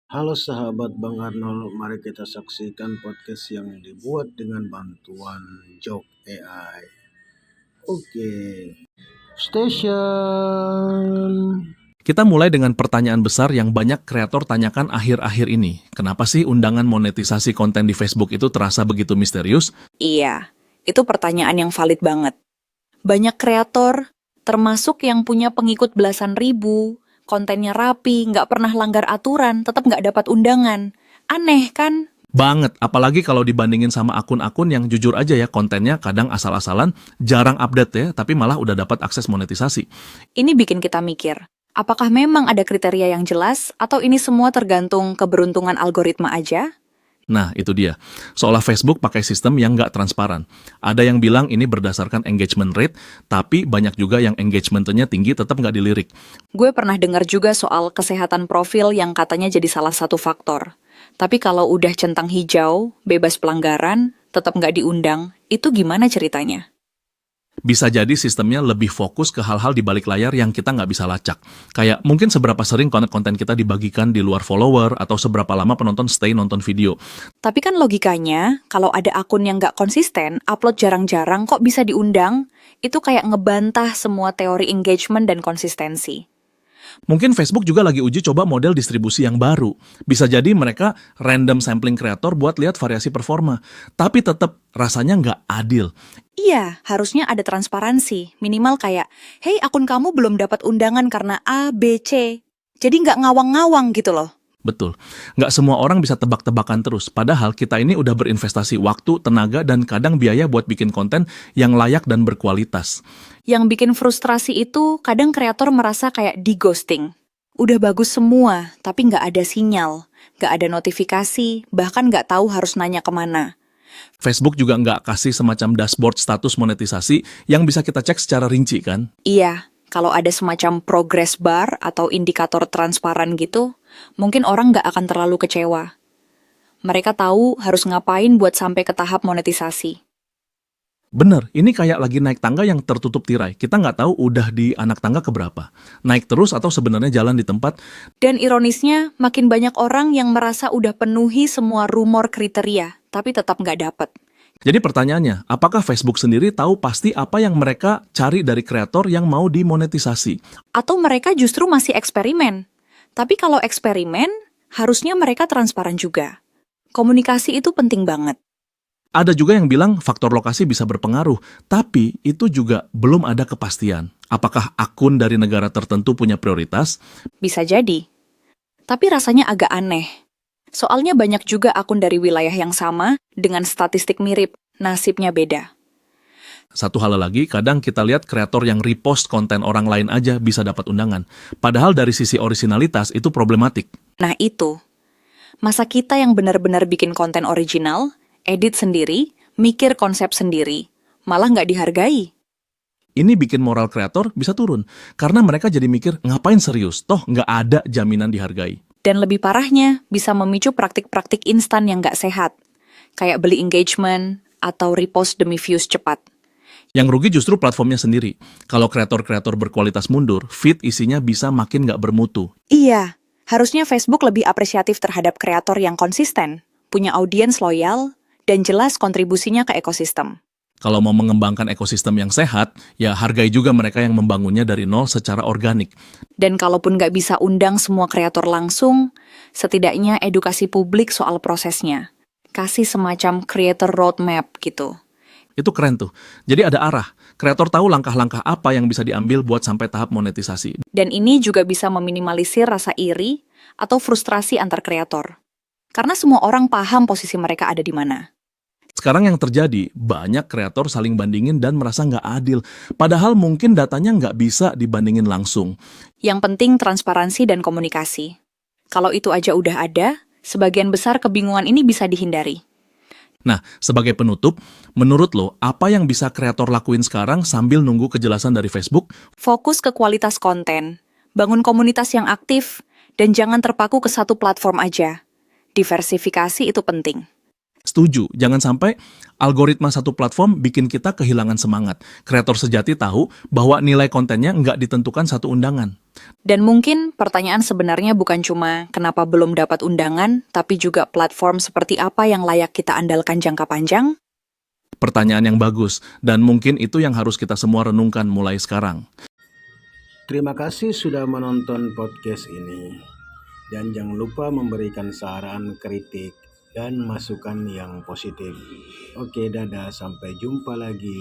Halo sahabat Bang Arnold, mari kita saksikan podcast yang dibuat dengan bantuan Jok AI. Oke, station. Kita mulai dengan pertanyaan besar yang banyak kreator tanyakan akhir-akhir ini. Kenapa sih undangan monetisasi konten di Facebook itu terasa begitu misterius? Iya, itu pertanyaan yang valid banget. Banyak kreator, termasuk yang punya pengikut belasan ribu, kontennya rapi, nggak pernah langgar aturan, tetap nggak dapat undangan. Aneh kan? Banget, apalagi kalau dibandingin sama akun-akun yang jujur aja ya, kontennya kadang asal-asalan, jarang update ya, tapi malah udah dapat akses monetisasi. Ini bikin kita mikir, apakah memang ada kriteria yang jelas, atau ini semua tergantung keberuntungan algoritma aja? Nah, itu dia. Seolah Facebook pakai sistem yang nggak transparan. Ada yang bilang ini berdasarkan engagement rate, tapi banyak juga yang engagementnya tinggi tetap nggak dilirik. Gue pernah dengar juga soal kesehatan profil yang katanya jadi salah satu faktor. Tapi kalau udah centang hijau, bebas pelanggaran, tetap nggak diundang, itu gimana ceritanya? Bisa jadi sistemnya lebih fokus ke hal-hal di balik layar yang kita nggak bisa lacak. Kayak mungkin seberapa sering konten-konten kita dibagikan di luar follower, atau seberapa lama penonton stay nonton video. Tapi kan logikanya, kalau ada akun yang nggak konsisten, upload jarang-jarang kok bisa diundang, itu kayak ngebantah semua teori engagement dan konsistensi. Mungkin Facebook juga lagi uji coba model distribusi yang baru. Bisa jadi mereka random sampling kreator buat lihat variasi performa. Tapi tetap rasanya nggak adil. Iya, harusnya ada transparansi. Minimal kayak, hey akun kamu belum dapat undangan karena A, B, C. Jadi nggak ngawang-ngawang gitu loh. Betul. Nggak semua orang bisa tebak-tebakan terus. Padahal kita ini udah berinvestasi waktu, tenaga, dan kadang biaya buat bikin konten yang layak dan berkualitas. Yang bikin frustrasi itu kadang kreator merasa kayak di-ghosting. Udah bagus semua, tapi nggak ada sinyal, nggak ada notifikasi, bahkan nggak tahu harus nanya kemana. Facebook juga nggak kasih semacam dashboard status monetisasi yang bisa kita cek secara rinci kan? Iya, kalau ada semacam progress bar atau indikator transparan gitu, mungkin orang nggak akan terlalu kecewa. Mereka tahu harus ngapain buat sampai ke tahap monetisasi. Bener, ini kayak lagi naik tangga yang tertutup tirai. Kita nggak tahu udah di anak tangga keberapa. Naik terus atau sebenarnya jalan di tempat. Dan ironisnya, makin banyak orang yang merasa udah penuhi semua rumor kriteria, tapi tetap nggak dapet. Jadi pertanyaannya, apakah Facebook sendiri tahu pasti apa yang mereka cari dari kreator yang mau dimonetisasi? Atau mereka justru masih eksperimen. Tapi kalau eksperimen, harusnya mereka transparan juga. Komunikasi itu penting banget. Ada juga yang bilang faktor lokasi bisa berpengaruh, tapi itu juga belum ada kepastian. Apakah akun dari negara tertentu punya prioritas? Bisa jadi. Tapi rasanya agak aneh. Soalnya banyak juga akun dari wilayah yang sama dengan statistik mirip, nasibnya beda. Satu hal lagi, kadang kita lihat kreator yang repost konten orang lain aja bisa dapat undangan. Padahal dari sisi orisinalitas itu problematik. Nah itu, masa kita yang benar-benar bikin konten original, edit sendiri, mikir konsep sendiri, malah nggak dihargai. Ini bikin moral kreator bisa turun, karena mereka jadi mikir, ngapain serius, toh nggak ada jaminan dihargai. Dan lebih parahnya, bisa memicu praktik-praktik instan yang nggak sehat, kayak beli engagement atau repost demi views cepat. Yang rugi justru platformnya sendiri. Kalau kreator-kreator berkualitas mundur, feed isinya bisa makin nggak bermutu. Iya, harusnya Facebook lebih apresiatif terhadap kreator yang konsisten, punya audiens loyal, dan jelas kontribusinya ke ekosistem. Kalau mau mengembangkan ekosistem yang sehat, ya hargai juga mereka yang membangunnya dari nol secara organik. Dan kalaupun nggak bisa undang semua kreator langsung, setidaknya edukasi publik soal prosesnya. Kasih semacam creator roadmap gitu. Itu keren tuh. Jadi ada arah. Kreator tahu langkah-langkah apa yang bisa diambil buat sampai tahap monetisasi. Dan ini juga bisa meminimalisir rasa iri atau frustrasi antar kreator. Karena semua orang paham posisi mereka ada di mana. Sekarang yang terjadi, banyak kreator saling bandingin dan merasa nggak adil. Padahal mungkin datanya nggak bisa dibandingin langsung. Yang penting transparansi dan komunikasi. Kalau itu aja udah ada, sebagian besar kebingungan ini bisa dihindari. Nah, sebagai penutup, menurut lo, apa yang bisa kreator lakuin sekarang sambil nunggu kejelasan dari Facebook? Fokus ke kualitas konten, bangun komunitas yang aktif, dan jangan terpaku ke satu platform aja. Diversifikasi itu penting. Setuju, jangan sampai algoritma satu platform bikin kita kehilangan semangat. Kreator sejati tahu bahwa nilai kontennya nggak ditentukan satu undangan. Dan mungkin pertanyaan sebenarnya bukan cuma kenapa belum dapat undangan, tapi juga platform seperti apa yang layak kita andalkan jangka panjang. Pertanyaan yang bagus, dan mungkin itu yang harus kita semua renungkan mulai sekarang. Terima kasih sudah menonton podcast ini. Dan jangan lupa memberikan saran, kritik, dan masukan yang positif. Oke, dadah. Sampai jumpa lagi.